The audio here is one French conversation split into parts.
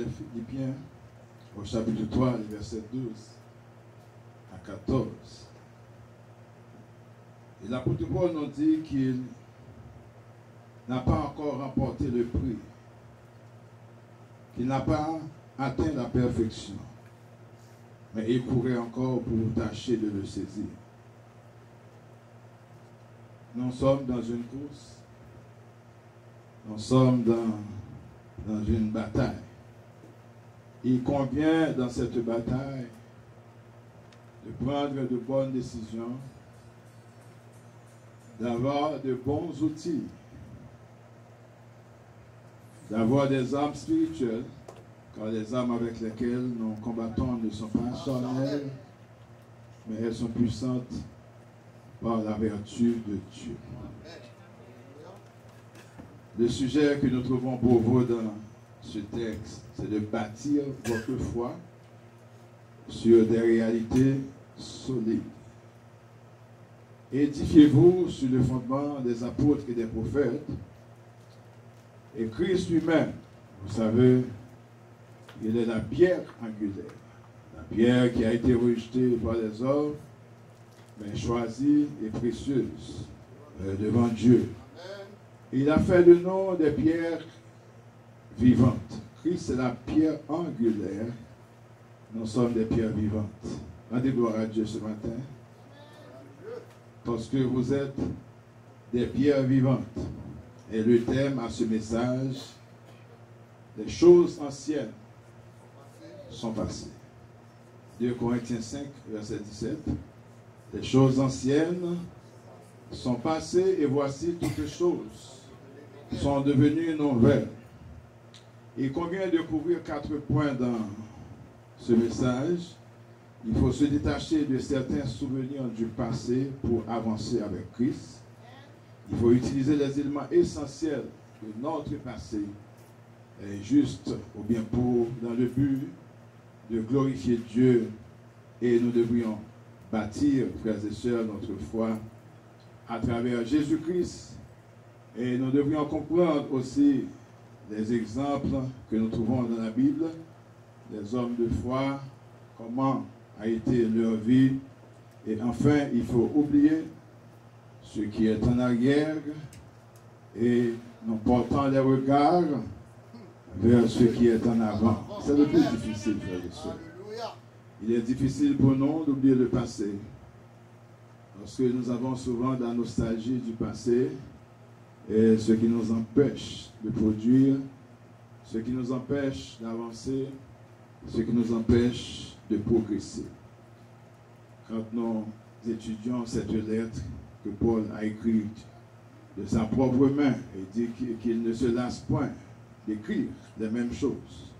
Philippiens, au chapitre 3, les versets 12 à 14. Et l'apôtre Paul nous dit qu'il n'a pas encore remporté le prix, qu'il n'a pas atteint la perfection, mais il courait encore pour tâcher de le saisir. Nous sommes dans une course, nous sommes dans une bataille. Il convient dans cette bataille de prendre de bonnes décisions, d'avoir de bons outils, d'avoir des armes spirituelles, car les armes avec lesquelles nous combattons ne sont pas charnelles, mais elles sont puissantes par la vertu de Dieu. Le sujet que nous trouvons pour vous dans ce texte, c'est de bâtir votre foi sur des réalités solides. Édifiez-vous sur le fondement des apôtres et des prophètes. Et Christ lui-même, vous savez, il est la pierre angulaire. La pierre qui a été rejetée par les hommes, mais choisie et précieuse devant Dieu. Il a fait de nous des pierres vivantes. Christ est la pierre angulaire. Nous sommes des pierres vivantes. Rendez gloire à Dieu ce matin. Parce que vous êtes des pierres vivantes. Et le thème à ce message, les choses anciennes sont passées. 2 Corinthiens 5, verset 17. Les choses anciennes sont passées et voici toutes les choses sont devenues nouvelles. Il convient de couvrir 4 points dans ce message. Il faut se détacher de certains souvenirs du passé pour avancer avec Christ. Il faut utiliser les éléments essentiels de notre passé, juste ou bien pour, dans le but de glorifier Dieu. Et nous devrions bâtir, frères et sœurs, notre foi à travers Jésus-Christ. Et nous devrions comprendre aussi les exemples que nous trouvons dans la Bible, les hommes de foi, comment a été leur vie. Et enfin, il faut oublier ce qui est en arrière et nous portons les regards vers ce qui est en avant. C'est le plus difficile, frères et sœurs. Il est difficile pour nous d'oublier le passé. Parce que nous avons souvent de la nostalgie du passé et ce qui nous empêche de produire, ce qui nous empêche d'avancer, ce qui nous empêche de progresser. Quand nous étudions cette lettre que Paul a écrite de sa propre main, il dit qu'il ne se lasse point d'écrire les mêmes choses.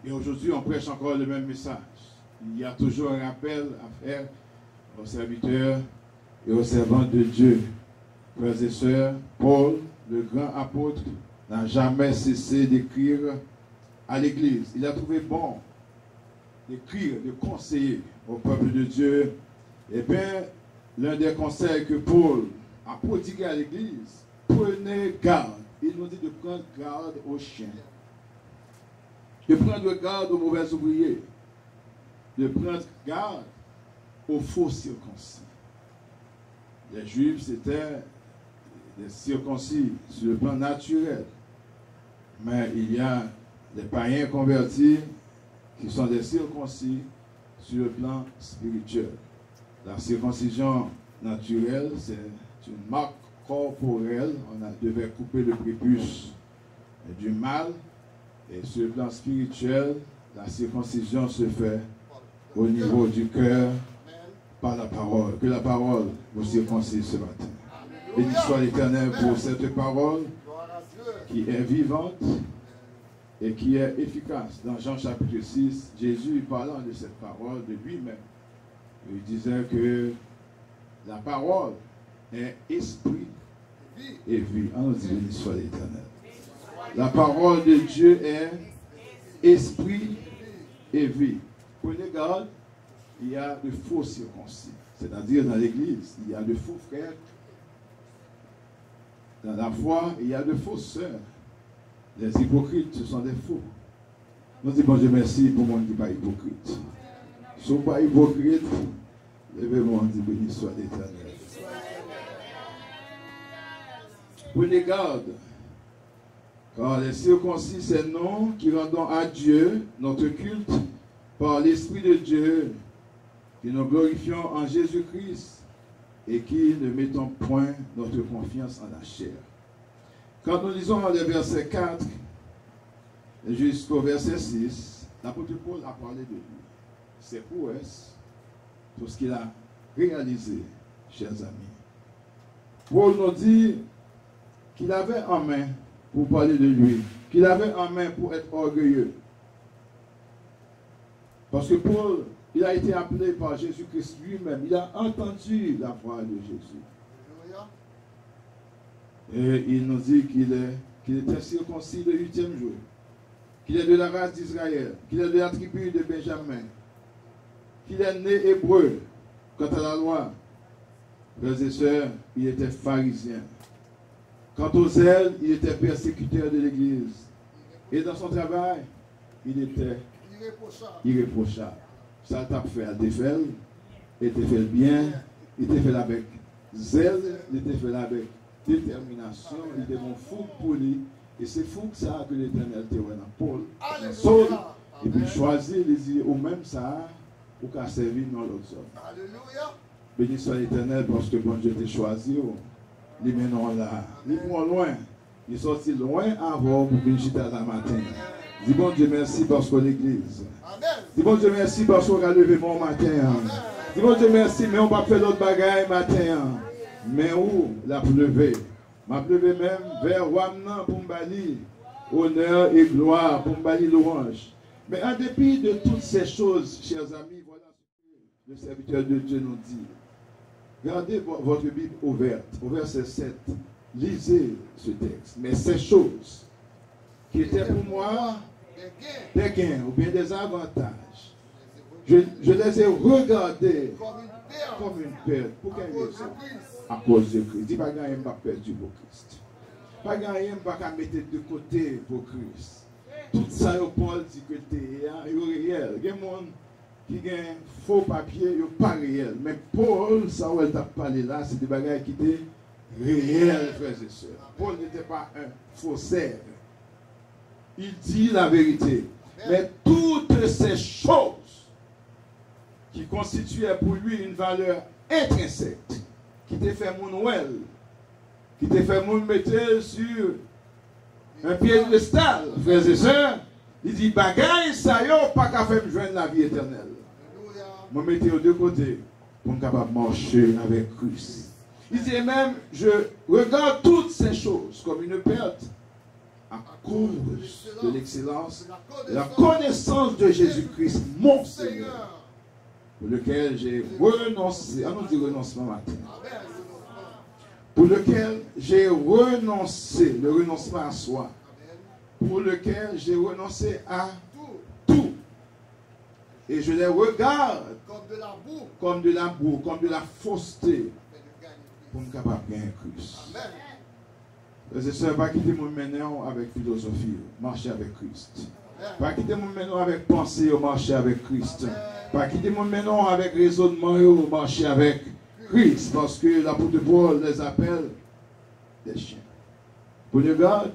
Et aujourd'hui, on prêche encore le même message. Il y a toujours un rappel à faire aux serviteurs et aux servantes de Dieu. Frères et sœurs, Paul, le grand apôtre, n'a jamais cessé d'écrire à l'Église. Il a trouvé bon d'écrire, de conseiller au peuple de Dieu. Eh bien, l'un des conseils que Paul a prodigué à l'Église, prenez garde. Il nous dit de prendre garde aux chiens, de prendre garde aux mauvais ouvriers, de prendre garde aux faux circoncis. Les Juifs, c'était des circoncis sur le plan naturel. Mais il y a des païens convertis qui sont des circoncis sur le plan spirituel. La circoncision naturelle, c'est une marque corporelle. On devait couper le prépuce du mâle. Et sur le plan spirituel, la circoncision se fait au niveau du cœur par la parole. Que la parole vous circoncise ce matin. Béni soit l'Éternel pour cette parole qui est vivante et qui est efficace. Dans Jean chapitre 6, Jésus, parlant de cette parole de lui-même, il disait que la parole est esprit et vie. On dit béni soit l'Éternel. La parole de Dieu est esprit et vie. Prenez garde, il y a de faux circoncis. C'est-à-dire dans l'Église, il y a de faux frères. Dans la foi, il y a de faux sœurs. Les hypocrites, ce sont des faux. Nous disons, bon Dieu, merci pour le monde qui n'est pas hypocrite. Si vous n'êtes pas hypocrite, levez-moi, on dit, béni soit l'Éternel. Prenez garde, car les circoncis, c'est nous qui rendons à Dieu notre culte par l'Esprit de Dieu, qui nous glorifions en Jésus-Christ et qui ne mettons point notre confiance en la chair. Quand nous lisons les versets 4 jusqu'au verset 6, l'apôtre Paul a parlé de lui. C'est prouesse, tout ce qu'il a réalisé, chers amis. Paul nous dit qu'il avait en main pour parler de lui, qu'il avait en main pour être orgueilleux. Parce que Paul, il a été appelé par Jésus-Christ lui-même. Il a entendu la voix de Jésus. Et il nous dit qu'il était circoncis le 8e jour, qu'il est de la race d'Israël, qu'il est de la tribu de Benjamin, qu'il est né hébreu. Quant à la loi, frères et sœurs, il était pharisien. Quant aux zèles, il était persécuteur de l'Église. Et dans son travail, il était irréprochable. Ça t'a fait à défaire, il était fait bien, il était fait avec zèle, il était fait avec détermination, il était bon fou pour lui. Et c'est fou que ça que l'Éternel te voit dans Paul, Saul, et puis choisir les dire au même ça, ou qu'à servir dans l'autre sort. Béni soit l'Éternel parce que bon Dieu t'a choisi. Les menons là, les moins loin, ils sont sortis loin avant pour venir à la matin. Dis bon Dieu merci parce que l'église. Dis bon Dieu merci parce qu'on a levé mon matin. Dis bon Dieu merci, mais on va faire l'autre bagaille matin. Mais où la pleuvé? M'a pleuvé même vers Wamnan pour me bali honneur et gloire, pour me bali louange. Mais en dépit de toutes ces choses, chers amis, voilà ce que le serviteur de Dieu nous dit. Gardez votre Bible ouverte, au verset 7. Lisez ce texte. Mais ces choses qui étaient pour moi des gains ou bien des avantages, je les ai regardées comme une perte. Pour quelle raison? À cause de Christ. Dis pas gagner, pas perdu pour Christ. Pas gagner, pas mettre de côté pour Christ. Tout ça, Paul dit que c'est réel. Il y a des gens qui ont faux papier, ils pas réel. Mais Paul, ça où elle t'a parlé là, c'est des bagages qui étaient réels, frères et sœurs. Paul n'était pas un faussaire. Il dit la vérité. Mais toutes ces choses qui constituaient pour lui une valeur intrinsèque, qui t'a fait mon Noël, qui t'a fait mon mettre sur un piédestal, frères et sœurs, il dit bagaille ça yo pas qu'à faire me joindre la vie éternelle. Je me mettais aux deux côtés pour capable marcher avec Christ. Il dit même je regarde toutes ces choses comme une perte à cause de l'excellence, de la connaissance de Jésus-Christ, mon Seigneur, pour lequel j'ai renoncé. On nous dit renoncement matin. Pour lequel j'ai renoncé, le renoncement à soi, pour lequel j'ai renoncé à tout. Et je les regarde comme de la boue, comme de la fausseté, pour me capable de gagner Christ. Frères et sœurs, pas quitter mon maintenant avec philosophie, marcher avec Christ. Pas quitter mon maintenant avec pensée, marcher avec Christ. Pas quitter mon maintenant avec raisonnement, marcher avec Christ. Parce que l'apôtre Paul les appelle des chiens. Pour le garde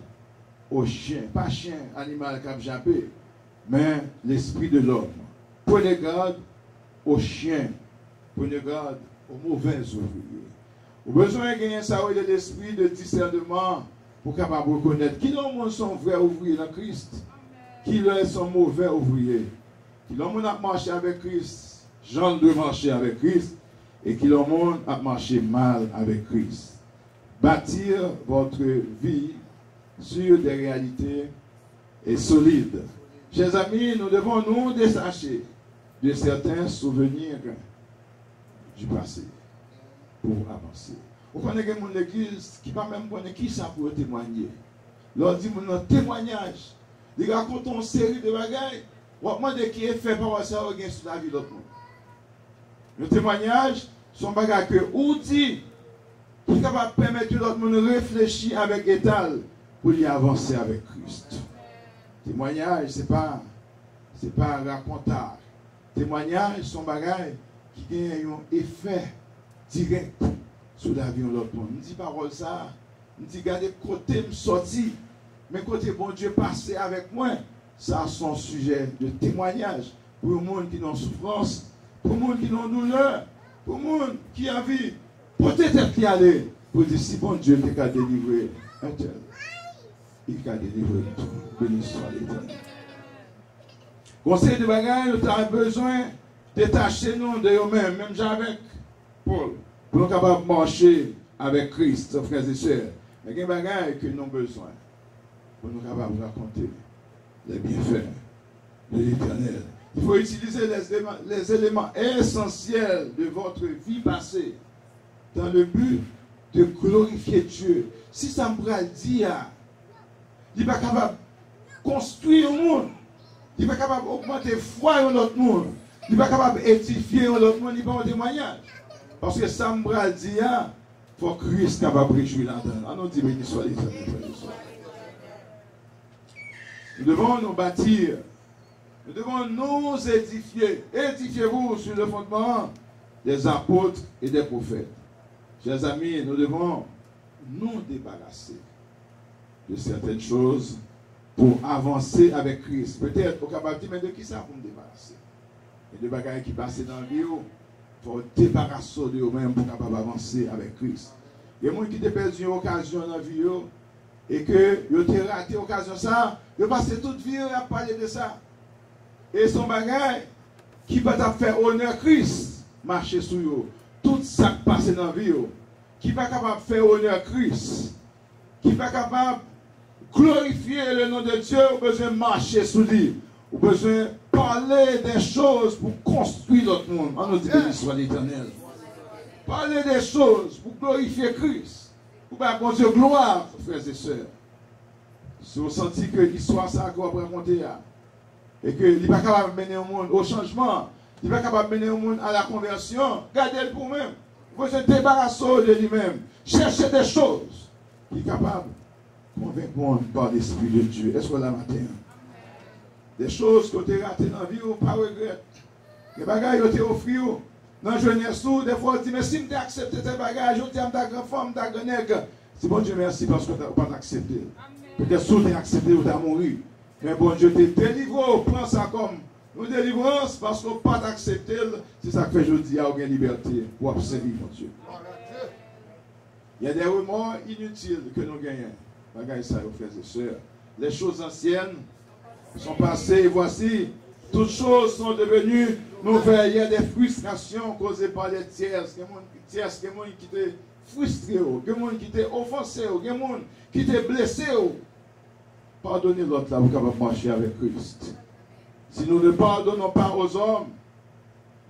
aux chiens, pas chien, animal cap jappé, mais l'esprit de l'homme. Prenez garde aux chiens, prenez garde aux mauvais ouvriers. Vous avez besoin de gagner ça de l'esprit de discernement pour capable reconnaître qui sont vrais ouvriers dans Christ, qui sont mauvais ouvriers, qui a marché avec Christ, Jean de marcher avec Christ, et qui a marché mal avec Christ. Bâtir votre vie sur des réalités solides. Chers amis, nous devons nous détacher de certains souvenirs du passé pour avancer. Vous connaissez mon église qui ne peut même connaître qui ça pour témoigner. Leur dit mon témoignage. Ils racontent une série de bagailles. On demande qui est fait par ça sur la vie de l'autre monde. Le témoignage sont bagailles que ou dit qui est capable de permettre l'autre monde de réfléchir avec étal pour y avancer avec Christ. Témoignage, ce n'est pas Ce n'est pas un racontage. Témoignage sont bagailles qui ont un effet direct sur la vie de l'autre monde. Je dis parole ça, je dis regardez côté me sorti, mais côté bon Dieu passé avec moi, ça son sujet de témoignage pour le monde qui est en souffrance, pour le monde qui est en douleur, pour le monde qui a envie, peut-être qui aller, pour dire si bon Dieu t'a délivré un tel, il t'a délivré tout. Béni soit l'Éternel. Conseil de bagaille, nous avons besoin de détacher nous de nous-mêmes, même avec Paul, pour nous capables de marcher avec Christ, frères et sœurs. Il y a des bagailles que nous avons besoin pour nous capables de raconter les bienfaits de l'Éternel. Il faut utiliser les éléments essentiels de votre vie passée dans le but de glorifier Dieu. Si ça me prend dire, il n'est pas capable de construire un monde. Il n'est pas capable d'augmenter la foi dans l'autre monde. Il n'est pas capable d'édifier l'autre monde. Il n'est pas un témoignage. Parce que ça me dit, il faut que Christ soit capable de réjouir là-dedans. On dit béni soit l'Éternel. Nous devons nous bâtir. Nous devons nous édifier. Édifiez-vous sur le fondement des apôtres et des prophètes. Chers amis, nous devons nous débarrasser de certaines choses pour avancer avec Christ. Peut-être, au capable de dire, mais de qui ça pour me débarrasser? Il y a des bagages qui passent dans la vie, il faut débarrasser de eux-mêmes pour capable avancer avec Christ. Il y a des gens qui ont perdu une occasion dans la vie et que ils ont raté l'occasion ça, ils ont passé toute vie à parler de ça. Et son bagage qui va faire honneur à Christ, marcher sur eux. Tout ça qui passe dans la vie, qui va capable de faire honneur à Christ, qui va capable glorifier le nom de Dieu, ou besoin de marcher sous lui, ou besoin de parler des choses pour construire l'autre monde. On nous dit béni soit l'Éternel. Parler des choses pour glorifier Christ, pour faire bon Dieu gloire, frères et sœurs. Si vous sentez que l'histoire ça qu'on va raconter, et que il n'est pas capable de mener au monde au changement, il n'est pas capable de mener au monde à la conversion, gardez-le pour vous-même. Vous devez se débarrasser de lui-même. Cherchez des choses qui sont capables convaincre par l'Esprit de Dieu. Est-ce que la matin, des choses que tu as ratées dans la vie, ou pas regret. Les bagages que tu as offert dans la jeunesse, des fois tu dis, mais si tu as accepté ces bagages, je t'aime ta grande femme, ta grande nègre. C'est bon Dieu merci parce que tu n'as pas accepté. Peut-être que tu as accepté ou tu as mouru. Mais bon Dieu te délivre, prends ça comme une délivrance parce qu'on n'a pas accepté. C'est ça que fait aujourd'hui, il y a une liberté pour observer mon Dieu. Il y a des remords inutiles que nous gagnons. Bagaille ça, frères et sœurs. Les choses anciennes sont passées et voici, toutes choses sont devenues nouvelles. Il y a des frustrations causées par les tierces. Il y a des gens qui étaient frustrés, il y a des gens qui étaient offensés, il y a des gens qui étaient blessés. Pardonnez l'autre là, vous pouvez marcher avec Christ. Si nous ne pardonnons pas aux hommes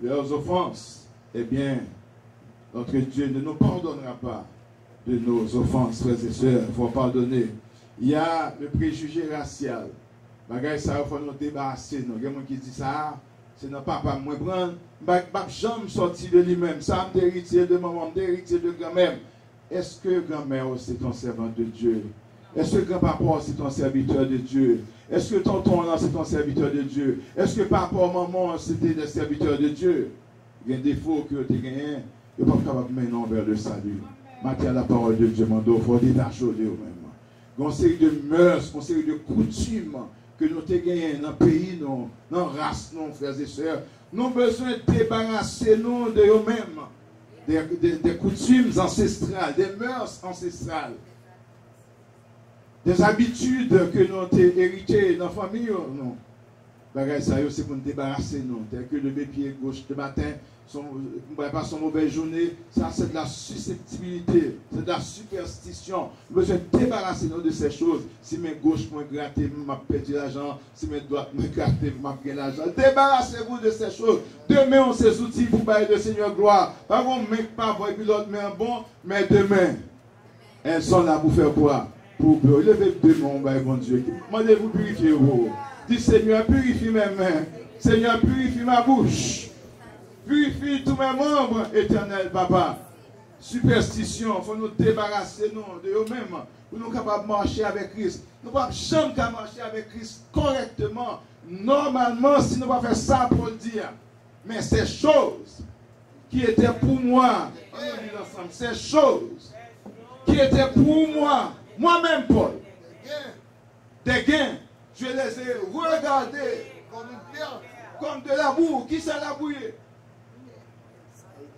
leurs offenses, eh bien, notre Dieu ne nous pardonnera pas de nos offenses, frères et sœurs. Il faut pardonner. Il y a le préjugé racial. Bagay ça, il faut nous débarrasser. Il y a des gens qui disent ça, c'est notre papa, moi, prendre, je ne sorti de lui-même. Ça, je héritier de maman, je héritier de grand-mère. Est-ce que grand-mère, c'est ton servant de Dieu? Est-ce que grand-papa, c'est ton serviteur de Dieu? Est-ce que tonton, c'est ton serviteur de Dieu? Est-ce que papa, maman, c'était des serviteurs de Dieu? Il y a un défaut que tu as gagné, tu n'es pas capable de mener vers le salut. Maintenant, la parole de Dieu, il faut détacher de nous-mêmes. Il y a une série de mœurs, une série de coutumes que nous avons gagnées dans le pays, dans la race, nos frères et sœurs. Nous avons besoin de débarrasser nous de nous-mêmes, des coutumes ancestrales, des mœurs ancestrales, des habitudes que nous avons héritées dans la famille. Non. C'est pour nous débarrasser, nous. Tel que lever pied gauche le matin, pas son mauvaise journée, ça c'est de la susceptibilité, c'est de la superstition. Nous besoin de débarrasser nous de ces choses. Si mes gauches m'ont gratté, m'a perdu l'argent. Si mes droites m'ont gratté, m'a gagné l'argent. Débarrassez-vous de ces choses. Demain, on ces outils pour parler de Seigneur gloire. Pas qu'on ne met pas voir l'autre main bon, mais demain, elles sont là pour faire quoi? Pour lever demain, mon Dieu. Demandez-vous purifier vous. Dis Seigneur, purifie mes mains. Seigneur, purifie ma bouche. Purifie tous mes membres, éternel Papa. Superstition, il faut nous débarrasser nous, de nous-mêmes pour nous capables de marcher avec Christ. Nous ne pouvons jamais marcher avec Christ correctement, normalement, si nous ne pas faire ça pour le dire, mais ces choses qui étaient pour moi, on dit ensemble, ces choses qui étaient pour moi, moi-même, Paul, des gains, je les ai regardés comme de la boue. Qui c'est la boue?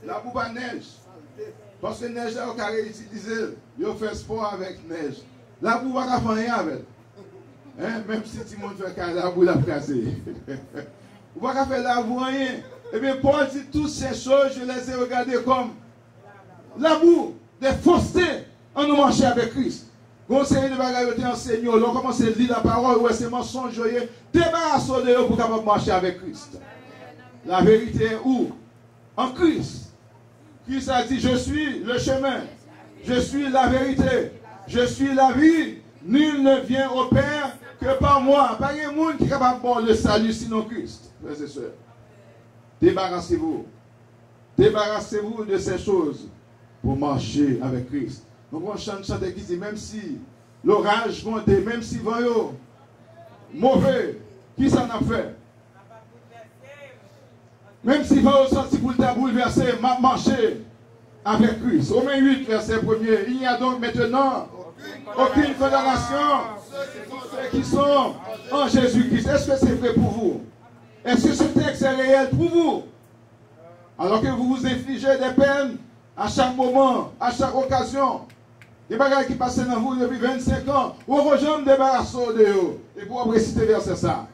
La boue pas neige. Parce que neige, on peut réutiliser. On fait sport avec neige. La boue, on ne peut pas faire rien avec. Hein? Même si tout le monde fait la boue, la casser. On ne peut pas faire la boue, rien. Eh bien, Paul dit toutes ces choses, je les ai regardées comme la boue, des faussetés, en nous marchant avec Christ. Conseiller de bagages qui enseignent, on commence à lire la parole, ou c'est mensonge, débarrassons de eux pour capable marcher avec Christ. La vérité est où? En Christ. Christ a dit, je suis le chemin, je suis la vérité, je suis la vie. Nul ne vient au Père que par moi. Pas de monde qui est capable de voir le salut sinon Christ, frères et sœurs. Débarrassez-vous. Débarrassez-vous de ces choses pour marcher avec Christ. Donc on chante qui dit, même si l'orage monte, même si vent mauvais, qui s'en a fait? Même si vent sorti pour te bouleverser, marcher avec Christ. Romains 8, verset 1er. Il n'y a donc maintenant aucune condamnation pour ceux qui sont en Jésus-Christ. Est-ce que c'est vrai pour vous? Est-ce que ce texte est réel pour vous? Alors que vous vous infligez des peines à chaque moment, à chaque occasion. Des bagages qui passent dans vous depuis 25 ans, vous rejoignez débarrasser de eux. Et pour réciter verset ça.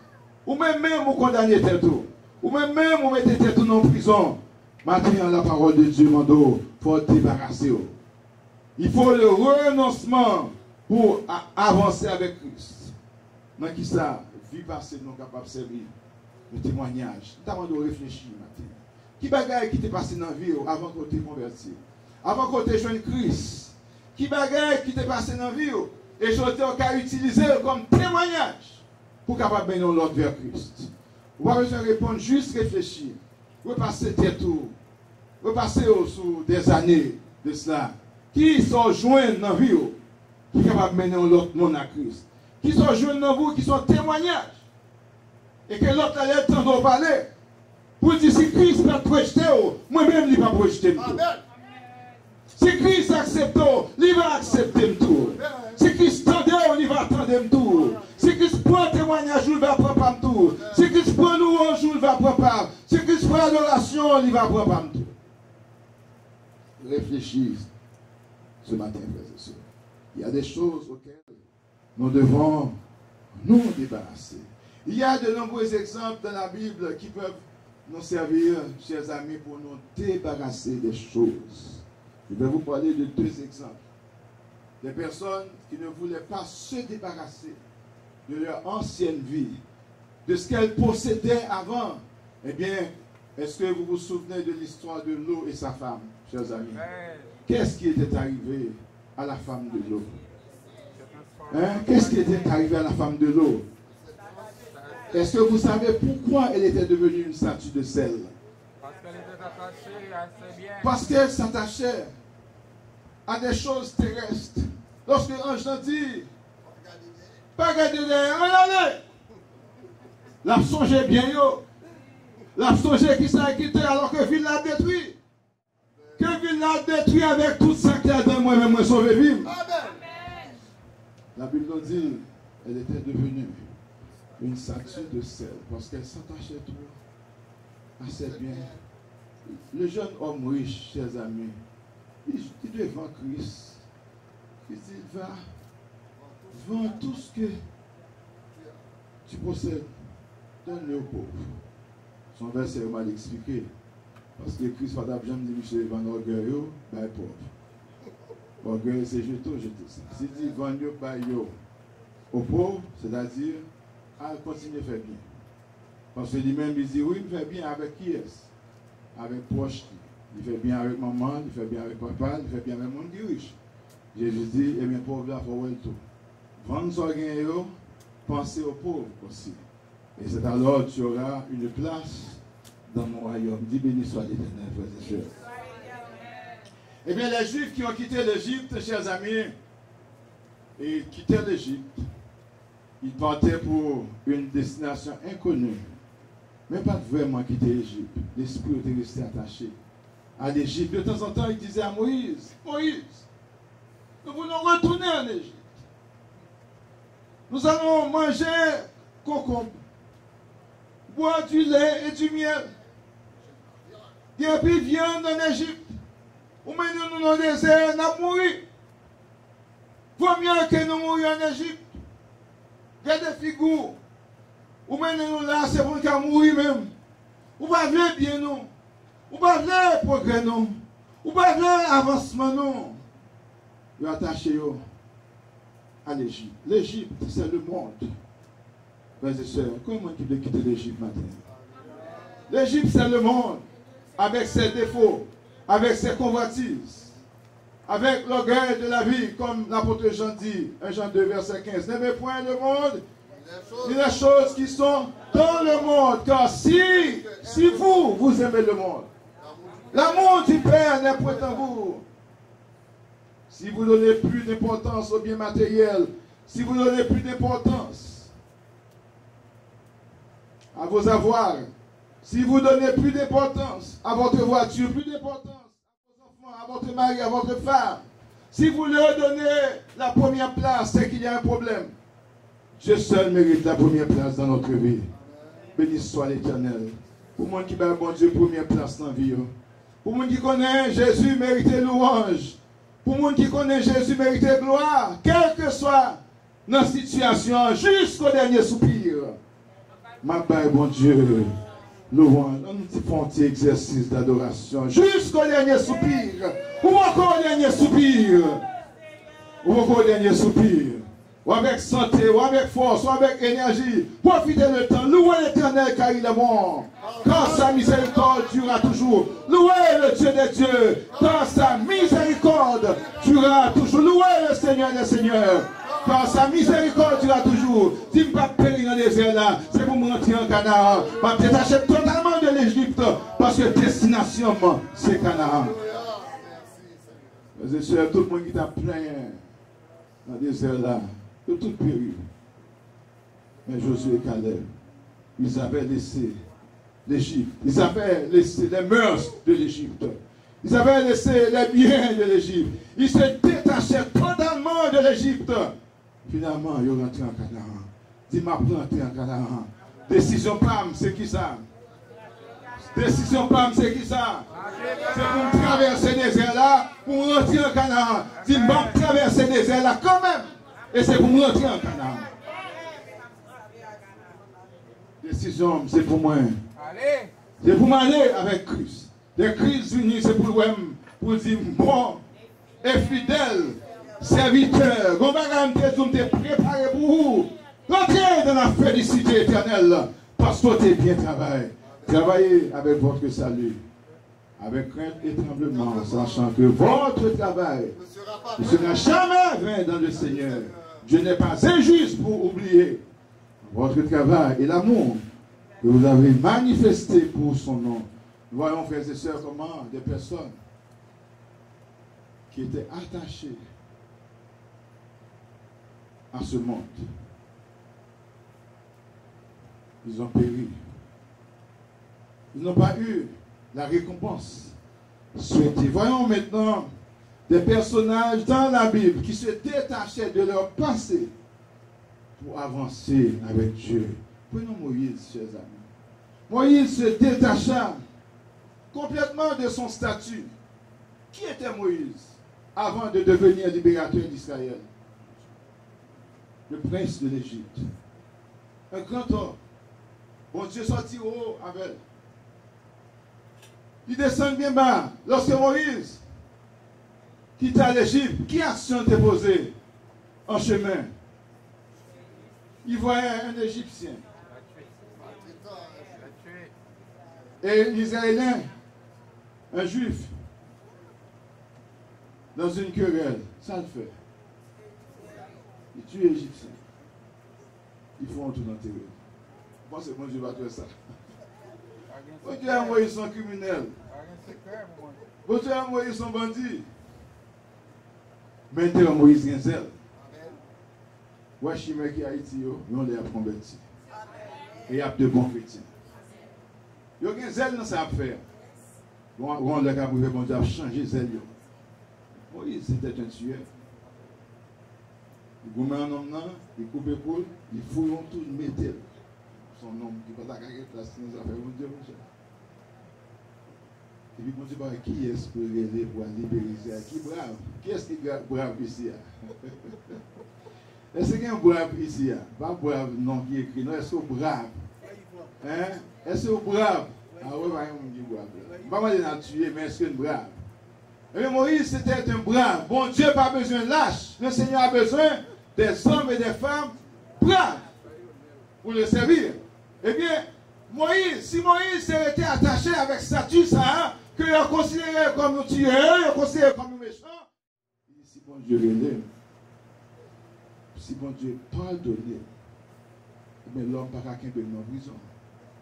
Ou même vous condamnez tout. Ou même vous mettez tout en prison. Maintenant, la parole de Dieu mando, il faut débarrasser. Il faut le renoncement pour avancer avec Christ. Dans qui ça, vie passée, nous capable de servir le témoignage. Nous avons de réfléchir maintenant. Qui bagaille qui t'est passé dans la vie avant que tu t'es converti? Avant que tu aies joint Christ? Qui bagaille qui t'est passé dans la vie et je t'ai utilisé comme témoignage pour capable de l'autre vers Christ? Vous avez besoin de répondre, juste réfléchir. Repasser tête tout. Repasser sous des années de cela. Qui sont joints dans la vie qui sont capables de mener l'autre monde à Christ? Qui sont joints dans vous, qui sont témoignages? Et que l'autre allait t'entendre parler. Pour dire si Christ va projeter, moi-même, il va projeter. Si Christ accepte, il va accepter tout. Si Christ tendait, il va attendre tout. Si Christ prend témoignage, il va prendre tout. Si Christ prend louange, il va prendre. Si Christ prend adoration, il va prendre tout. Réfléchissez ce matin, frères et sœurs. Il y a des choses auxquelles nous devons nous débarrasser. Il y a de nombreux exemples dans la Bible qui peuvent nous servir, chers amis, pour nous débarrasser des choses. Je vais vous parler de deux exemples. Des personnes qui ne voulaient pas se débarrasser de leur ancienne vie, de ce qu'elles possédaient avant. Eh bien, est-ce que vous vous souvenez de l'histoire de Lot et sa femme, chers amis? Qu'est-ce qui était arrivé à la femme de Lot? Hein? Qu'est-ce qui était arrivé à la femme de Lot? Est-ce que vous savez pourquoi elle était devenue une statue de sel? Parce qu'elle était attachée à ses biens. Parce qu'elle s'attachait à des choses terrestres. Lorsque l'ange dit, pas regarder derrière, regardez. La songé bien yo. La songé qui s'est quitté alors que ville l'a détruit. Que ville l'a détruit avec tout ça qu'il y a dans moi-même, moi sauvé vivre. La Bible nous dit, elle était devenue une statue de sel parce qu'elle s'attachait trop à ses biens. Le jeune homme riche, chers amis, il devant Christ. Il dit, va, vends tout ce que tu possèdes, donne-le aux pauvres. Son verset est mal expliqué. Parce que Christ va d'abord dit, monsieur, vend l'orgueil, ben pauvre. Orgueil, c'est jeter ça. S'il dit, vends-le, ben aux pauvres, c'est-à-dire, à continuer à faire bien. Parce que lui-même, il dit, oui, il fait bien avec qui est-ce? Avec proche. Il fait bien avec maman, il fait bien avec papa, il fait bien avec le monde qui est riche. Jésus dit, eh bien, pauvre là, il faut tout. Vendre son gain, pensez aux pauvres aussi. Et c'est alors que tu auras une place dans mon royaume. Dis béni soit l'Éternel, frères et sœurs. Eh bien, les Juifs qui ont quitté l'Égypte, chers amis, et quittaient l'Égypte, Il partait pour une destination inconnue, mais pas vraiment quitter l'Égypte. L'esprit était resté attaché à l'Égypte. De temps en temps, il disait à Moïse, Moïse, nous voulons retourner en Égypte. Nous allons manger concombre, boire du lait et du miel. Il y a plus de viande en Égypte. Ou maintenant nous dans le désert, nous avons mouru. Vaut mieux que nous mourions en Égypte. Regardez les figures. Ou maintenant nous là, c'est pour nous mourir même. Ou pas venir bien nous. Ou pas venir progrès nous. Ou pas venir avancement nous. Vous attachez à l'Égypte. L'Égypte, c'est le monde. Frères et sœurs, comment tu veux quitter l'Égypte matin? L'Égypte, c'est le monde. Avec ses défauts, avec ses convoitises, avec l'orgueil de la vie, comme l'apôtre Jean dit, 1 Jean 2, verset 15. N'aimez point le monde, ni les choses qui sont dans le monde. Car si vous aimez le monde, l'amour du Père n'est point en vous. Si vous donnez plus d'importance aux biens matériels, si vous donnez plus d'importance à vos avoirs, si vous donnez plus d'importance à votre voiture, plus d'importance à vos enfants, à votre mari, à votre femme, si vous leur donnez la première place, c'est qu'il y a un problème. Dieu seul mérite la première place dans notre vie. Béni soit l'Éternel. Pour moi qui bat bon Dieu, première place dans la vie. Pour moi qui connaît Jésus, mérite louange. Pour moi qui connaît Jésus, mérite gloire. Quelle que soit notre situation, jusqu'au dernier soupir. Ma belle, bon Dieu. Louange, nous faisons un petit exercice d'adoration jusqu'au dernier soupir, ou encore au dernier soupir, ou encore au dernier soupir, ou avec santé, ou avec force, ou avec énergie. Profitez le temps, louez l'Éternel car il est bon, car sa miséricorde durera toujours. Louez le Dieu des dieux, car sa miséricorde durera toujours. Louez le Seigneur des seigneurs, car sa miséricorde durera toujours. Si je ne peux pas périr dans le désert là, c'est pour me rentrer en Canaan. Je me détacher totalement de l'Égypte, parce que destination, c'est Canaan. Mes soeurs, tout le monde qui t'a plein dans le désert là, de tout périr. Mais Josué et Caleb, ils avaient laissé l'Égypte. Ils avaient laissé les mœurs de l'Égypte. Ils avaient laissé les biens de l'Égypte. Ils se détachaient totalement de l'Égypte. Finalement, ils sont rentrés en Canaan. Dis-moi, rentrer en Canaan. Décision PAM, c'est qui ça? Décision PAM, c'est qui ça? C'est pour traverser le désert là, pour rentrer en Canaan. Dis-moi, traverser le désert là quand même. Et c'est pour rentrer en Canaan. Décision, c'est pour moi. C'est pour m'aller avec Christ. Le Christ unis, c'est pour dire bon et fidèle serviteur. Vous m'avez préparé pour vous. Rentrez dans la félicité éternelle. Parce que tu es bien travaillé. Travaillez avec votre salut. Avec crainte et tremblement, sachant que votre travail ne sera jamais vain dans le Seigneur. Dieu n'est pas injuste pour oublier votre travail et l'amour que vous avez manifesté pour son nom. Nous voyons, frères et sœurs, comment des personnes qui étaient attachées à ce monde, ils ont péri. Ils n'ont pas eu la récompense souhaitée. Voyons maintenant des personnages dans la Bible qui se détachaient de leur passé pour avancer avec Dieu. Prenons Moïse, chers amis. Moïse se détacha complètement de son statut. Qui était Moïse avant de devenir libérateur d'Israël? Le prince de l'Égypte. Un grand homme. Bon Dieu sortit haut avec. Il descend bien bas. Lorsque Moïse quitta l'Égypte, qui action déposée en chemin? Il voyait un Égyptien. Et l'Israélien, un Juif, dans une querelle. Ça le fait. Il tue l'Égyptien. Ils font tout enterrer. Moi, c'est bon Dieu va faire ça. Bon Dieu a envoyé son criminel. Bon Dieu a envoyé son bandit. Maintenant, Moïse Genzel. Ouais, chimère qui Haïti, on les a convertis. Et il y a de bons chrétiens. Il y a un zèle dans ça à faire. On a prouvé bon Dieu a changé zèle. Moïse, c'était un tueur. Il gourmet un homme, il coupe l'épaule, il fouille tout, il met son homme qui va t'attaquer la affaires, mon Dieu, mon cher. Et puis, mon Dieu, qui est-ce que relève pour libérer? Qui est brave? Qui est-ce qui est brave ici? Est-ce qu'il y a un brave ici? Pas brave, non, qui est écrit. Non, est-ce que brave? Hein? Est-ce que brave? Ah oui, pas un qui est brave. Pas mal de tuer, mais est-ce qu'il y a un brave? Et Moïse, c'était un brave. Bon Dieu n'a pas besoin de lâche. Le Seigneur a besoin des hommes et des femmes braves pour le servir. Eh bien, Moïse, si Moïse était attaché avec statut, ça, que il a considéré comme un tueur, il a considéré comme un méchant, si bon Dieu relève, si bon Dieu pardonne, mais l'homme n'a pas qu'un peu en prison,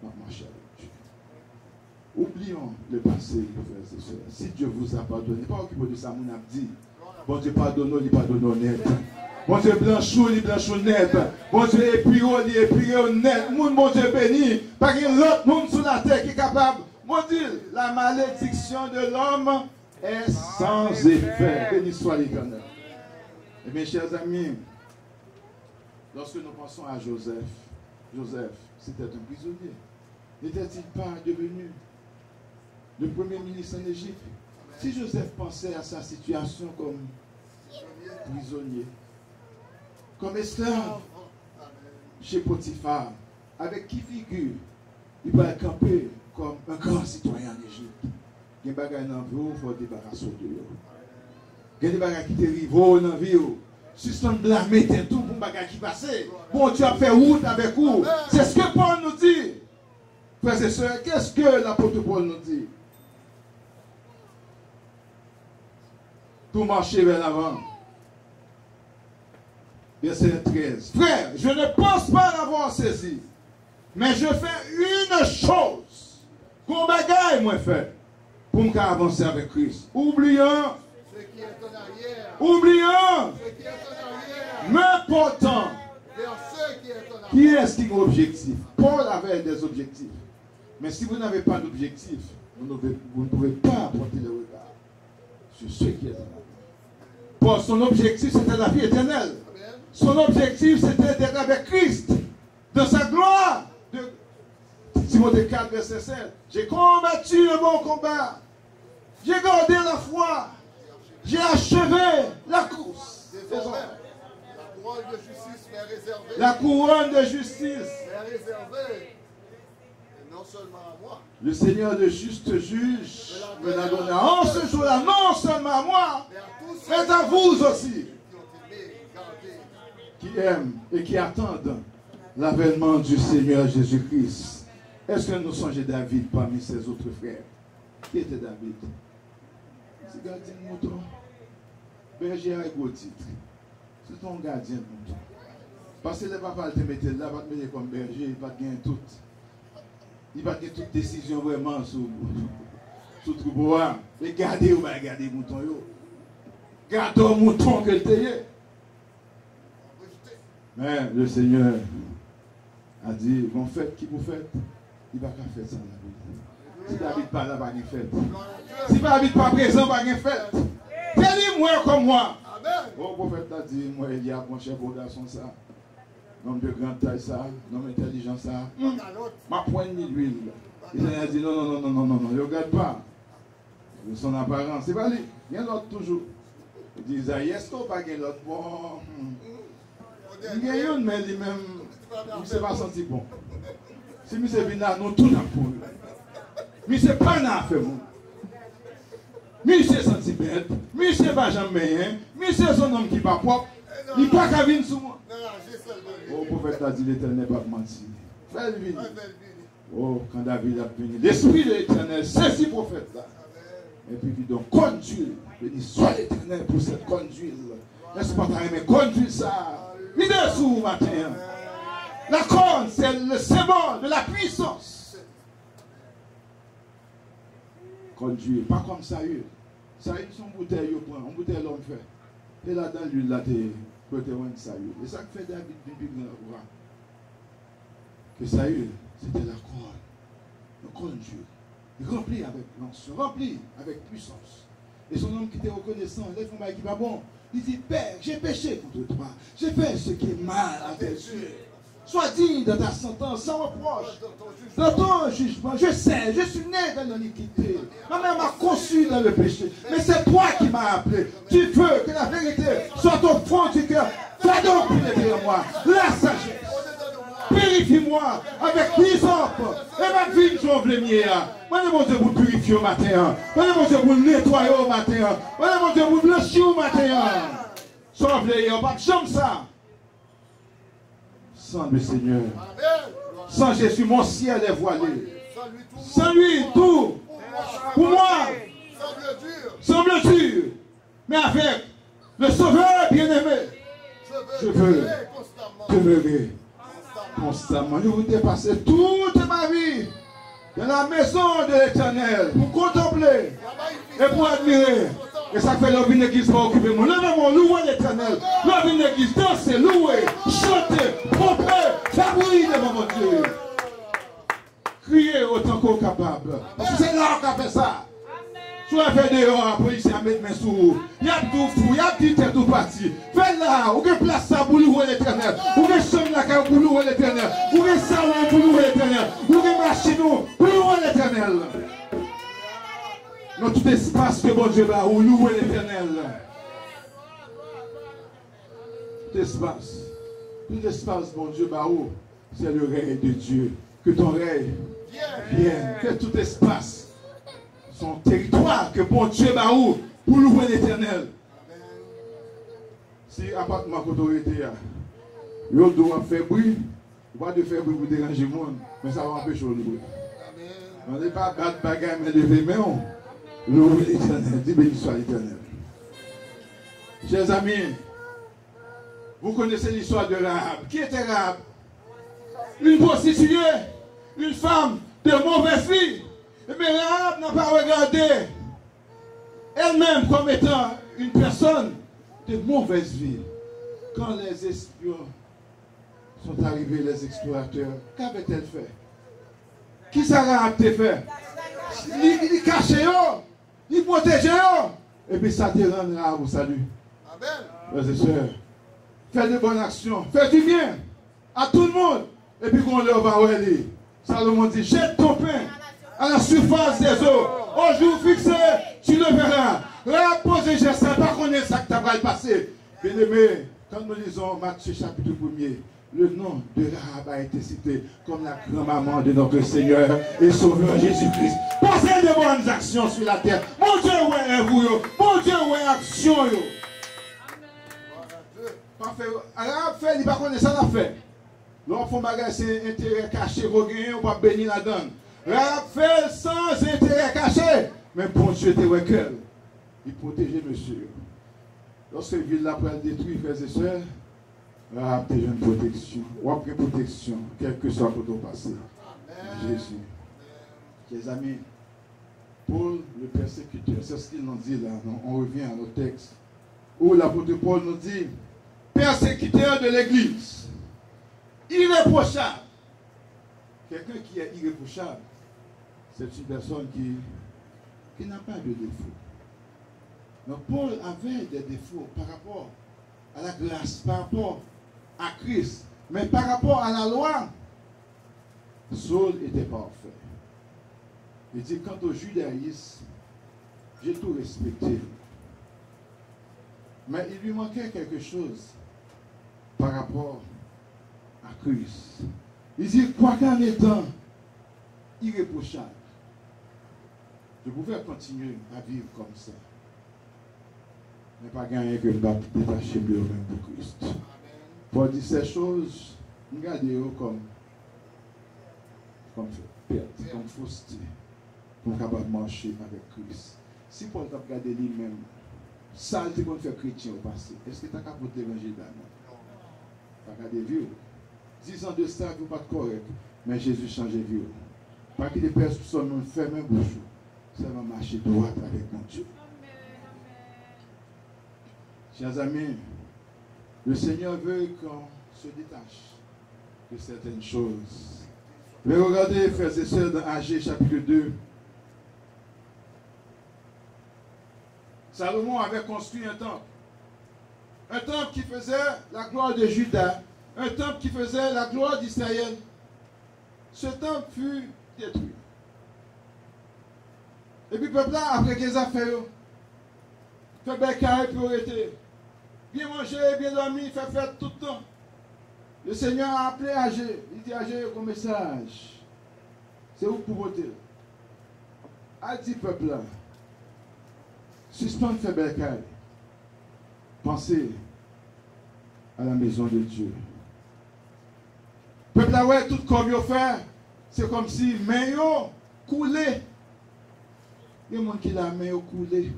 va marcher avec Dieu. Oublions le passé, frères et sœurs. Si Dieu vous a pardonné, pas occupé de ça, mon a dit. Bon Dieu pardonne, il pardonne net. Bon Dieu blanchou, il blanchou net. Bon Dieu épiro, il épiro net. Mon Dieu béni. Pas qu'il y ait l'autre monde sur la terre qui est capable. Mon Dieu, la malédiction de l'homme est sans effet. Béni soit l'Éternel. Et mes chers amis, lorsque nous pensons à Joseph, c'était un prisonnier. N'était-il pas devenu le premier ministre en Égypte? Si Joseph pensait à sa situation comme prisonnier, comme esclave chez Potiphar, avec qui figure, il va camper comme un grand citoyen en Égypte. Il y a des bagages dans la vie, il faut débarrasser de eux. Il y a des bagages qui te rivent dans la vie. Si tu blâmer, tu tout pour les bagages qui passent. Bon, tu as fait route avec vous. C'est ce que Paul nous dit. Frères et sœurs, qu'est-ce que l'apôtre Paul nous dit? Pour marcher vers l'avant. Verset 13. Frère, je ne pense pas l'avoir saisi, mais je fais une chose qu'on bagaille moi fait pour me avancer avec Christ. Oublions ce qui est en arrière. Oublions Ce qui est en arrière. mais pourtant, Vers ce qui est en arrière. qui est-ce qui a un objectif? Paul avait des objectifs. Mais si vous n'avez pas d'objectif, vous ne pouvez pas porter le regard sur ce qui est en arrière. Paul, son objectif, c'était la vie éternelle. Son objectif, c'était d'être avec Christ, dans sa gloire. Timothée 4, verset 7. J'ai combattu le bon combat. J'ai gardé la foi. J'ai achevé la course. Désormais, la couronne de justice m'est réservée. La couronne de justice M'est réservée. Et non seulement à moi. Le Seigneur de juste juge me l'a donné en ce jour-là, non seulement à moi, mais à vous aussi, qui aiment et qui attendent l'avènement du Seigneur Jésus-Christ. Est-ce que nous songeons David parmi ses autres frères? Qui était David? C'est gardien de mouton. Berger avec gros titre. C'est ton gardien de mouton. Parce que le papa te mettait là, va te mettre comme berger, il va te gagner tout. Il va te gagner toute décision vraiment sur tout bois. Et gardez ou pas garder mouton. Gardez au mouton que le taillé. Mais le Seigneur a dit, bon faites qui vous faites, il va pas faire ça la vie. Si David pas là, il va rien faire. Si David pas présent, il va rien faire. Tenez-moi comme moi. Bon prophète a dit, moi il y a mon cher beau garçon ça. Homme de grande taille ça, homme intelligent ça. Ma poigne ni l'huile. Il a dit non, ne regarde pas. De son apparence. C'est pas lui. Il y a l'autre toujours. Il dit, Isaïe, est-ce qu'on va gagner l'autre? Bon. Il y a une, mais lui-même, il ne s'est pas senti bon. Si M. Vina, nous tout pour lui. Mais ce n'est pas un affaire. Mais il s'est senti bête. Mais il s'est pas jamais rien. Mais c'est son homme qui va propre. Il n'est pas qu'à venir sur moi. Oh, le prophète a dit l'Éternel n'est pas menti. Fais-le venir. Oh, quand David a venu, l'Esprit de l'Éternel, c'est ce prophète-là. Et puis, il donc conduire. Il dit, sois l'Éternel pour cette conduite. N'est-ce pas, mais conduire ça. Il est sous matin. La corne, c'est le symbole de la puissance. Conduire, pas comme ça. Ça, ils sont bouteilles, on bouteille l'homme fait. Et là, dans l'huile, là, pour te rendre Saül. Et ça que fait David depuis grand roi. Que Saül, c'était la couronne de Dieu. Rempli avec l'onction, rempli avec puissance. Et son homme qui était reconnaissant, lève son qui va bon. Il dit, Père, j'ai péché contre toi. J'ai fait ce qui est mal à tes yeux. Sois digne de ta sentence, sans reproche. Dans ton jugement, je sais, je suis né dans l'iniquité. Ma mère m'a conçu dans le péché. Mais c'est toi qui m'as appelé. Tu veux que la vérité soit au fond du cœur. Fais donc pénétrer en moi la sagesse. Purifie-moi avec l'hysope et ma vie j'ouvre les miens. Moi, mon Dieu, vous purifiez au matin. Moi, mon Dieu, vous nettoyez au matin. Moi, mon Dieu, vous blanchissez au matin. Sauve-les, on pas de ça. Sans le Seigneur. Sans Jésus, mon ciel est voilé. Sans lui, tout. Pour moi, semble dur. Mais avec le Sauveur bien-aimé, je veux demeurer constamment. Je voudrais passer toute ma vie dans la maison de l'Éternel pour contempler et pour admirer. Et ça fait l'homme d'une église pour occuper mon. Levez-moi, louer l'Éternel. L'homme d'une église, danser, louer, chanter, tromper, faire bruit devant mon Dieu. Crier autant qu'on est capable. Parce que c'est là qu'on fait ça. Soit fait dehors, la police a mis mes sous. Il y a tout fou, il y a petit tête tout parti. Faites là, ou que place ça pour louer l'Éternel. Ou que chambre là pour louer l'Éternel. Ou que salon pour louer l'Éternel. Ou que machine pour louer l'Éternel. Dans tout espace que bon Dieu va, où louer l'Éternel. Tout espace, bon Dieu va, où c'est le règne de Dieu. Que ton règne vienne, que tout espace. Son territoire que bon Dieu va où pour louer l'Éternel. Si appartement autorité yo doit faire bruit, pas de faire bruit pour déranger le monde, mais ça va empêcher le bruit. On n'est pas battre bagarre mais lever main. Louer l'Éternel, dis béni soit l'Éternel. Chers amis, vous connaissez l'histoire de Rahab. Qui était Rahab? Une prostituée, une femme de mauvaise vie. Mais Rahab n'a pas regardé elle-même comme étant une personne de mauvaise vie. Quand les espions sont arrivés, les explorateurs, qu'avait-elle fait? Qui ça Rahab t'a fait? Il cachait, il protégeait. Et puis ça te rend Rahab au salut. Amen. Frères et sœurs, fais de bonnes actions, fais du bien à tout le monde. Et puis qu'on leur va aller. Salomon dit, jette ton pain à la surface des eaux. Au jour fixé, tu le verras. Reposez, je ne sais pas qu'on est ça que tu vas le passer. Bien aimé, quand nous lisons Matthieu chapitre 1er, le nom de Rahab a été cité comme la grand-maman de notre Seigneur et Sauveur Jésus-Christ. Passez de bonnes actions sur la terre. Mon Dieu, où est vous? Mon Dieu, où est action? Parfait. Rahab fait, il va connaître ça l'a fait. L'on fait bagage, c'est intérêt caché, on va bénir la donne. Rahab fait sans intérêt caché. Mais bon Dieu était avec elle. Il protégeait monsieur. Lorsque la ville là pour être détruite, frères et sœurs, Rahab était une protection. Ou après protection, quel que soit pour ton passé. Jésus. Chers amis, Paul, le persécuteur, c'est ce qu'il nous dit là. On revient à nos textes. Où l'apôtre Paul nous dit, persécuteur de l'église, irréprochable. Quelqu'un qui est irréprochable, c'est une personne qui n'a pas de défaut. Donc Paul avait des défauts par rapport à la grâce, par rapport à Christ. Mais par rapport à la loi, Saul était parfait. Il dit, quant au judaïsme, j'ai tout respecté. Mais il lui manquait quelque chose par rapport à Christ. Il dit, quoi qu'en étant irréprochable, je pouvais continuer à vivre comme ça. Mais pas gagner que je vais détacher de même pour Christ. Pour dire ces choses, regardez-vous comme perte, comme fausseté, pour capable marcher avec Christ. Si Paul t'a regardé lui-même, ça il qu'on fait chrétien au passé, est-ce que tu as capable de l'évangile d'Anna? Tu as regardé vieux. 10 ans de ça, vous pas correct, mais Jésus changeait vieux. Pas qu'il y ait personne qui fait même bouche, ça va marcher droit avec mon Dieu. Chers amis, Le Seigneur veut qu'on se détache de certaines choses. Mais regardez, frères et sœurs, dans Agé chapitre 2. Salomon avait construit un temple. Un temple qui faisait la gloire de Juda. Un temple qui faisait la gloire d'Israël. Ce temple fut détruit. Et puis le peuple là, après qu'ils ont fait, fait bécaille pour arrêter. Bien manger, bien dormir, fait fête tout le temps. Le Seigneur a appelé Agé. Il dit Agé, un message. C'est où pour voter? A dit peuple là, suspendre fait bécaille. Pensez à la maison de Dieu. Peuple là, ouais, tout comme il fait, c'est comme si main yo coulé. Il y a des gens qui la main coulé.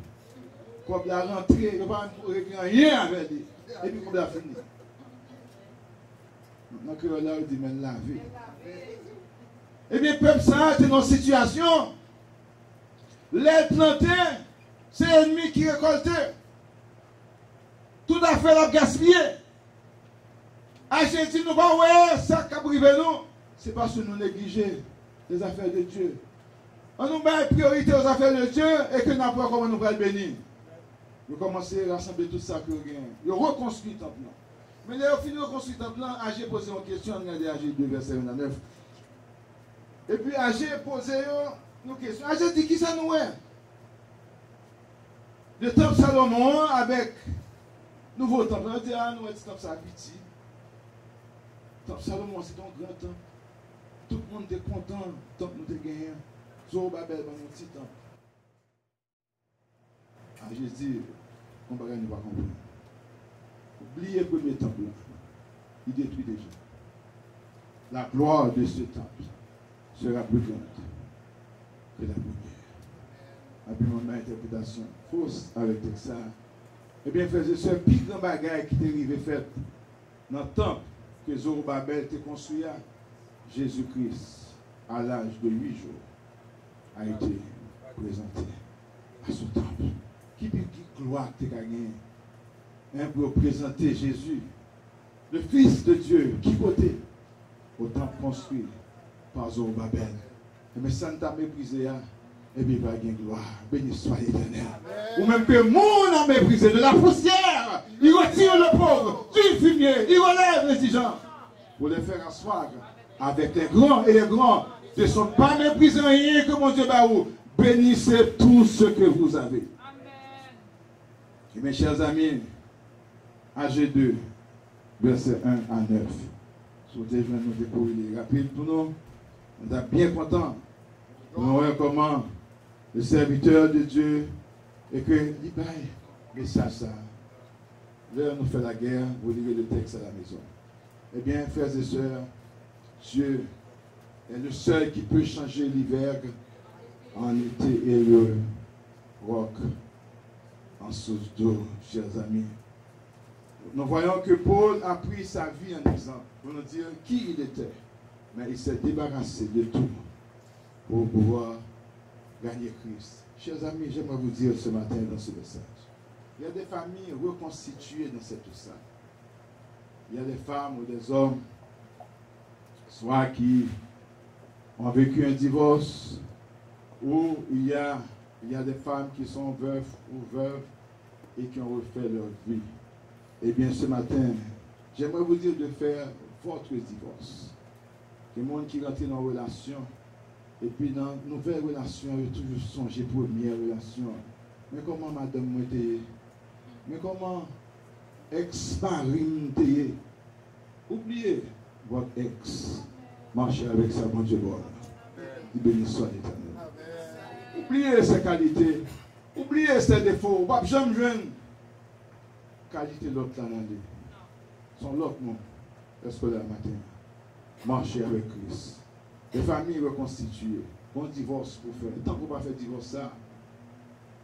Comme la rentrée, il ne va pas rien avec lui. Et puis comme la fini. Donc là, il dit, mais laver. Eh bien, peuple ça, c'est dans une situation. Les plantés, c'est l'ennemi qui récolte. Tout à fait la gaspiller. Argentine, nous pas ouais, ça qui a privé nous. C'est parce que nous négligeons les affaires de Dieu. On nous met priorité aux affaires de Dieu et que nous n'avons pas comment nous allons bénir. Nous commençons à rassembler tout ça que nous avons. Nous reconstruisons le temple. Mais là, au final, nous reconstruisons le temple. Agé posé une question, on a dit Agé 2, verset 29. Et puis Agé posé une question. Agé dit qui ça nous est? Le temple Salomon avec nouveau temple. On dit, ah, nous, le temple ça petit. Le temple Salomon, c'est un grand temple. Tout le monde était content. Le temple nous était gagné. Zorobabel dans un petit temple. Agé dit, on ne va pas comprendre. Oubliez le premier temple. Il détruit déjà. La gloire de ce temple sera plus grande que la première. Après mon interprétation fausse avec ça. Eh bien, frères et sœurs, plus grand bagage qui est arrivé fait dans le temple que Zorobabel a construit, Jésus-Christ, à l'âge de 8 jours, a été présenté à ce temple. Qui gloire tu as gagné pour présenter Jésus, le Fils de Dieu, qui côté au temple construit par Zorobabel. Mais ça ne t'a méprisé, et bien il va gagner gloire. Béni soit l'Éternel. Ou même que le monde a méprisé de la poussière, il retire le pauvre du fumier, il relève les gens pour les faire asseoir avec les grands et les grands ne sont pas méprisés rien que mon Dieu baou. Bénissez tout ce que vous avez. Et mes chers amis, Agé 2, verset 1 à 9. Si vous voulez nous découvrir rapide pour nous, on est bien content. Nous voyons comment le serviteur de Dieu et que il baille message ça. L'heure nous fait la guerre, vous lirez le texte à la maison. Eh bien, frères et sœurs, Dieu est le seul qui peut changer l'hiver en été et le roc en source d'eau, chers amis. Nous voyons que Paul a pris sa vie en exemple pour nous dire qui il était. Mais il s'est débarrassé de tout pour pouvoir gagner Christ. Chers amis, j'aimerais vous dire ce matin dans ce message, il y a des familles reconstituées dans cette salle. Il y a des femmes ou des hommes, soit qui ont vécu un divorce, ou il y a des femmes qui sont veuves ou veuves et qui ont refait leur vie. Eh bien, ce matin, j'aimerais vous dire de faire votre divorce. Les gens qui rentrent dans une relation, et puis dans une nouvelle relation, ils ont toujours songé première relation. Mais comment madame m'a été? Mais comment ex-mari m'a été? Oubliez votre ex. Marchez avec sa bon Dieu. Béni soit l'Éternel. Oubliez ses qualités. Oubliez ses défauts. J'aime jeune. Qualité l'autre là dans lui. Son l'autre non. Est-ce que le matin? Marcher avec Christ. Les familles reconstituées. Bon divorce pour faire. Tant qu'on ne va pas faire divorce ça,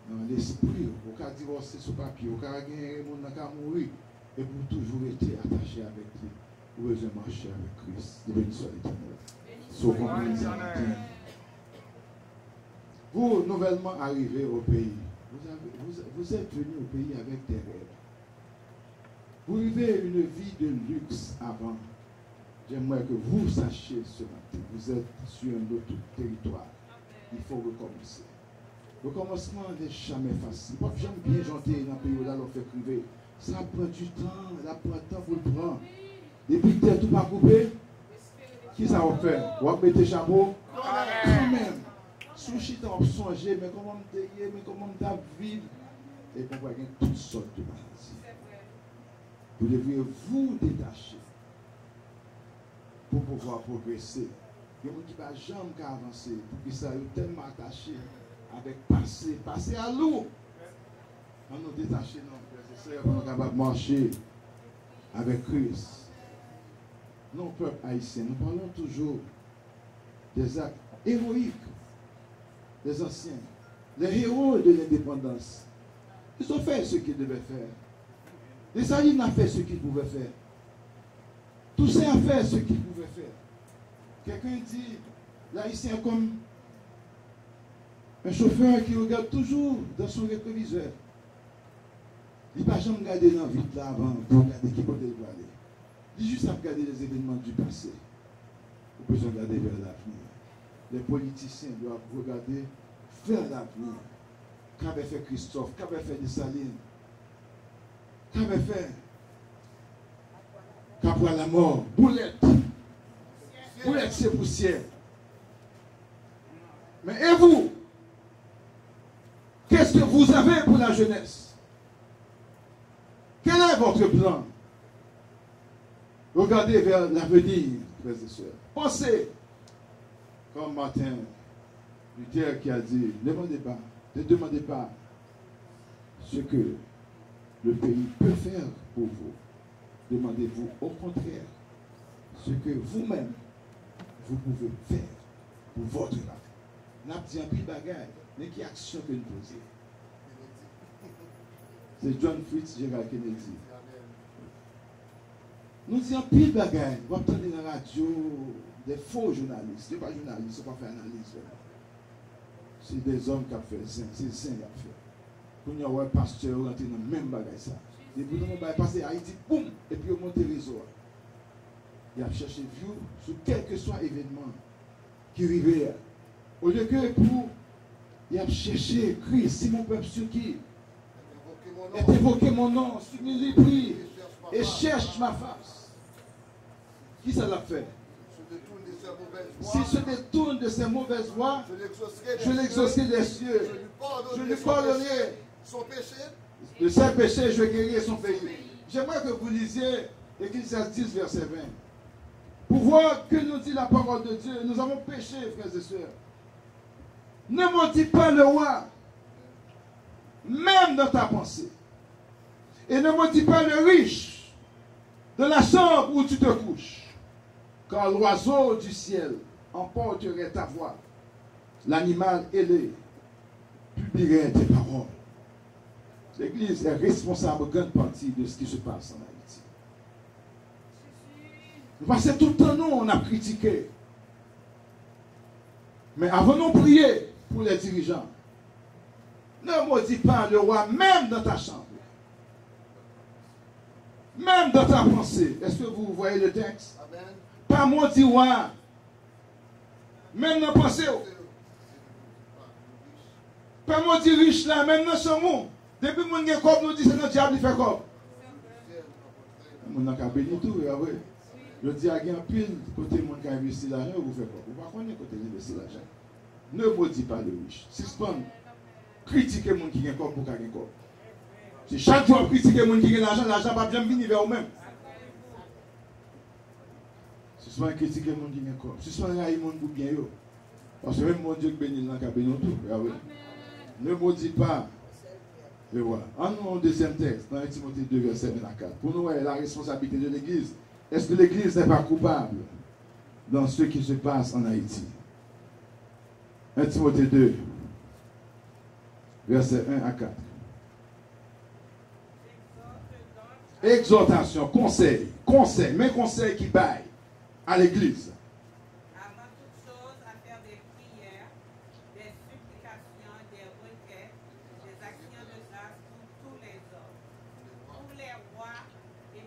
dans l'esprit, on va divorcer sur papier, on va gagner, on va mourir. Et pour toujours être attaché avec lui. Vous devez marcher avec Christ. Béni soit l'Éternel. Vous, nouvellement arrivé au pays, vous êtes venu au pays avec des rêves. Vous vivez une vie de luxe avant. J'aimerais que vous sachiez ce matin, vous êtes sur un autre territoire. Il faut recommencer. Le commencement n'est jamais facile. Moi, j'aime bien chanter dans le pays où là, on fait crier. Ça prend du temps, ça prend du temps pour le prendre. Depuis que tu tout pas coupé, qui ça va faire? On va mettre le chapeau? Quand même. Sushi, tu as songé, mais comment me déguer, mais comment me vivre? Et qu'on voit toutes sortes de maladies. Vous devriez vous détacher pour pouvoir progresser. Il y a des gens qui ne peuvent jamais avancer, pour qu'ils soient tellement attachés avec passer à l'eau. On nous détache, non, frères et sœurs, on est capable de marcher avec Christ. Nous, peuple haïtien, nous parlons toujours des actes héroïques des anciens, les héros de l'indépendance. Ils ont fait ce qu'ils devaient faire. Les Staline a fait ce qu'ils pouvaient faire. Toussaint a fait ce qu'il pouvait faire. Quelqu'un dit, l'haïtien comme un chauffeur qui regarde toujours dans son rétroviseur. Il ne va jamais regarder dans la vie là avant pour regarder qui côté il va aller. Il juste à regarder les événements du passé. Vous pouvez regarder vers l'avenir. Les politiciens doivent regarder vers l'avenir. Qu'avait fait Christophe? Qu'avait fait Dessalines? Qu'avait fait Capra la mort? Boulette. Boulette, c'est poussière. Mais et vous? Qu'est-ce que vous avez pour la jeunesse? Quel est votre plan? Regardez vers l'avenir, frères et sœurs. Pensez, comme Martin Luther qui a dit, ne demandez pas ce que le pays peut faire pour vous. Demandez-vous au contraire ce que vous-même, vous pouvez faire pour votre avenir. N'a pas dit un pile bagaille, mais qui action que nous posons. C'est John Fitzgerald Kennedy. Nous disons pile bagaille. Vous entendez dans la radio des faux journalistes. Ce n'est pas journalistes, ce n'est pas faire analyse. C'est des hommes qui ont fait ça. C'est ça qui ont fait. Pour nous, un pasteur rentre dans le même bagaille ça. Et puis nous, on passer à Haïti, boum, et puis on monte le réseau. Il a cherché view sur quel que soit événement qui arrivait. Au lieu que pour, il a cherché Christ, si mon peuple sur qui est évoqué mon nom, sur mes prie et cherche ma face. Qui ça l'a fait? S'il se détourne de ses mauvaises voies, je l'exaucerai des cieux. Je lui pardonnerai son péché. De ses péchés, je guérirai son pays. J'aimerais que vous lisiez Ecclésiaste 10, verset 20. Pour voir que nous dit la parole de Dieu, nous avons péché, frères et sœurs. Ne maudis pas le roi, même dans ta pensée. Et ne maudis pas le riche de la chambre où tu te couches. Car l'oiseau du ciel emporterait ta voix. L'animal ailé publierait tes paroles. L'Église est responsable de grande partie de ce qui se passe en Haïti. Parce que tout le temps, nous, on a critiqué. Mais avant de prier pour les dirigeants, ne maudis pas le roi, même dans ta chambre. Même dans ta pensée. Est-ce que vous voyez le texte? Amen. Pas maudit roi. Même dans la pensée. Pas maudit riche là, même dans son monde. Depuis que mon corps nous dit c'est notre diable qui fait comme. Mon a béni tout, oui. Je dis à un pile côté mon qui a investi l'argent, vous faites quoi? Vous ne connaissez pas côté investi l'argent. Ne maudis pas le riche. Suspend. Critiquez mon qui a un corps pour qu'il ait un corps. Si chaque fois critiquer mon qui a l'argent, l'argent ne va bien venir vers vous-même. Suspend critiquer mon qui a un corps. Suspend railler mon pour bien. Parce que même mon Dieu qui bénit dans le béni tout. Ne maudis pas. Et voilà. En deuxième texte, dans Timothée 2, verset 1 à 4. Pour nous, la responsabilité de l'Église. Est-ce que l'Église n'est pas coupable dans ce qui se passe en Haïti? 1 Timothée 2, verset 1 à 4. Exhortation, conseil, mais conseil qui baille à l'Église. Avant toute chose, à faire des prières, des supplications, des requêtes, des actions de grâce pour tous les hommes, pour les rois et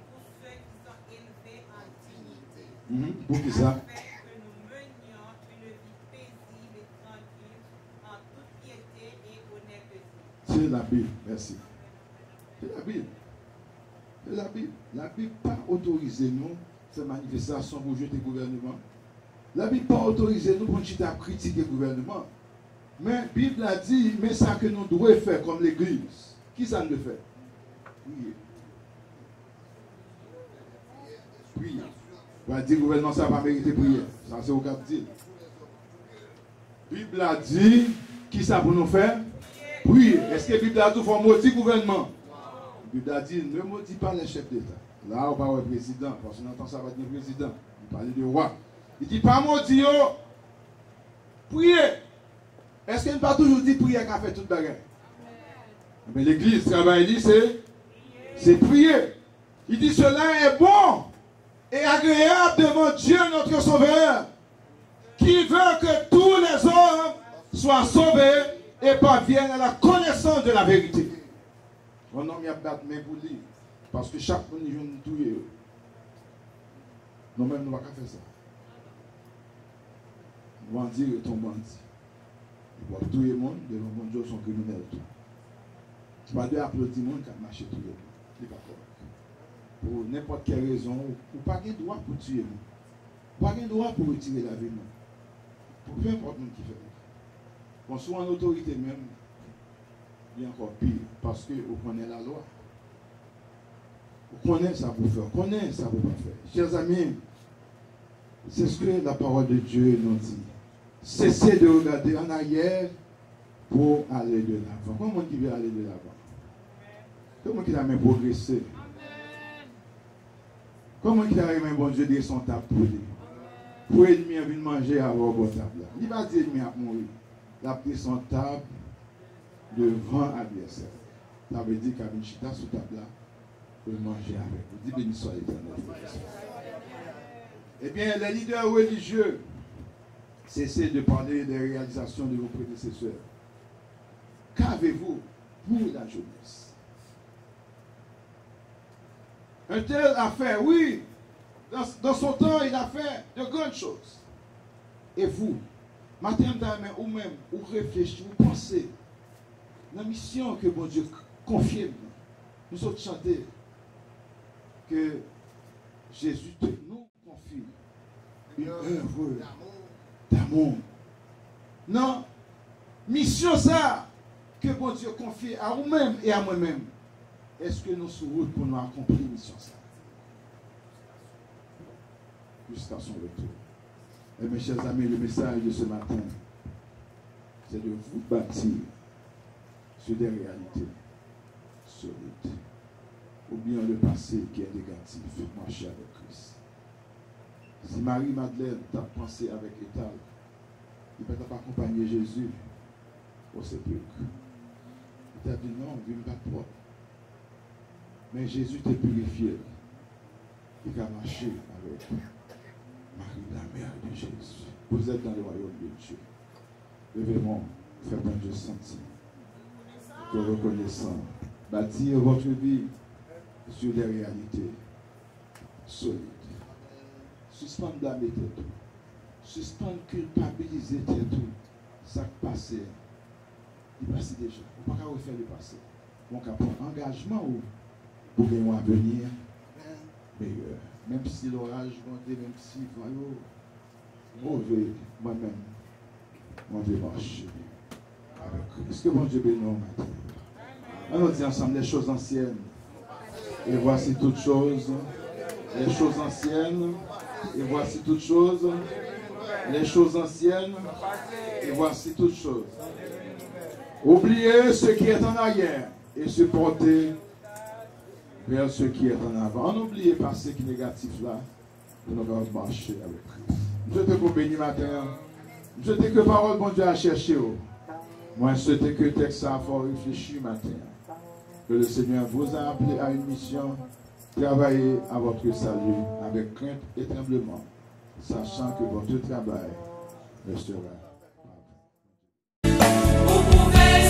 Pour qui ça? afin que nous menions une vie paisible et tranquille en toute piété et honnêteté. C'est la Bible, merci. C'est la Bible. C'est la Bible. La Bible pas autorisé nous faire manifestation pour jeter le gouvernement. La Bible pas autorisé nous pour critiquer le gouvernement. Mais la Bible a dit, mais ça que nous devons faire comme l'Église. Qui ça nous fait? Prier. Prier. On va dire que le gouvernement ça va mériter prier. Ça c'est au cap dire. La Bible a dit, qui ça pour nous faire? Prier. Est-ce que la Bible a dit qu'il faut maudire le gouvernement? La Bible a dit, ne maudit pas les chefs d'État. Là, on parle du président, parce qu'on entend ça va être le président. On parle du roi. Il dit, pas maudire, prier. Est-ce qu'il n'a pas toujours dit prier qu'à faire toute bagarre? Mais l'Église travaille, c'est prier. Il dit, cela est bon et agréable devant Dieu notre Sauveur, qui veut que tous les hommes soient sauvés et parviennent à la connaissance de la vérité. On a mis à battre main pour lui, parce que chaque monde vient nous tuer. Nous-mêmes, nous ne pouvons pas faire ça. Nous allons dire ton bandit. Ils doivent tuer le monde, devant mon Dieu sont criminels. Tu ne vas pas applaudir le monde qui a marché tout le monde. C'est pas correct. Pour n'importe quelle raison, ou pas de droit pour tuer nous. Pas de droit pour retirer la vie. Pour peu importe ce qui fait. Quand soit en autorité même, il y a encore pire. Parce que vous connaissez la loi. Vous connaissez ça pour faire. Vous connaissez ça pour pas faire. Chers amis, c'est ce que la parole de Dieu nous dit. Cessez de regarder en arrière pour aller de l'avant. Comment qui veut aller de l'avant? Comment qui a même progressé? Comment il a même bon Dieu de son table pour lui? Pour l'ennemi venir manger à votre table. Il va dire l'ennemi à mourir. Il a pris son table devant l'adversaire. Ça veut dire qu'il a une chita sous table là pour manger avec vous. Dis béni soit l'Éternel. Eh bien, les leaders religieux, cessez de parler des réalisations de vos prédécesseurs. Qu'avez-vous pour la jeunesse? Un tel a fait, oui, dans son temps, il a fait de grandes choses. Et vous, matin, ou même, vous réfléchissez, vous pensez, la mission que bon Dieu confie, nous sommes chantés que Jésus nous confie une œuvre d'amour. Non, mission ça, que bon Dieu confie à vous-même et à moi-même. Est-ce que nous sommes route pour nous accomplir la mission ça? Jusqu'à son retour. Et mes chers amis, le message de ce matin, c'est de vous bâtir sur des réalités solides. Oublions le passé qui est négatif, marcher avec Christ. Si Marie-Madeleine t'a pensé avec étal, il peut pas accompagner Jésus au sépulcre. Il t'a dit non, il ne pas propre. Mais Jésus t'a purifié. Il a marché avec Marie, la mère de Jésus. Vous êtes dans le royaume de Dieu. Levez-moi, faites un Dieu senti. Que reconnaissant. Bâtir votre vie sur des réalités solides. Suspendre blâmer tout. Suspendre culpabiliser tout. Ça qui passait. Il passe déjà. On ne peut pas refaire le passé. On peut prendre engagement pour gagner un avenir meilleur. Même si l'orage monte, même si mauvais, moi-même, moi je vais marcher avec Christ. Est-ce que bon Dieu bénit matin? On dit ensemble les choses anciennes. Et voici toutes choses. Les choses anciennes. Et voici toutes choses. Les choses anciennes. Et voici toutes choses. Oubliez ce qui est en arrière et se porter vers ce qui est en avant. On n'oublie pas ce qui est négatif là pour nous marcher avec Christ. Je te vous bénis matin. Je te que parole bon Dieu a cherché. Moi je te que texte ça faut réfléchir matin. Que le Seigneur vous a appelé à une mission. Travaillez à votre salut avec crainte et tremblement, sachant que votre travail restera. Vous pouvez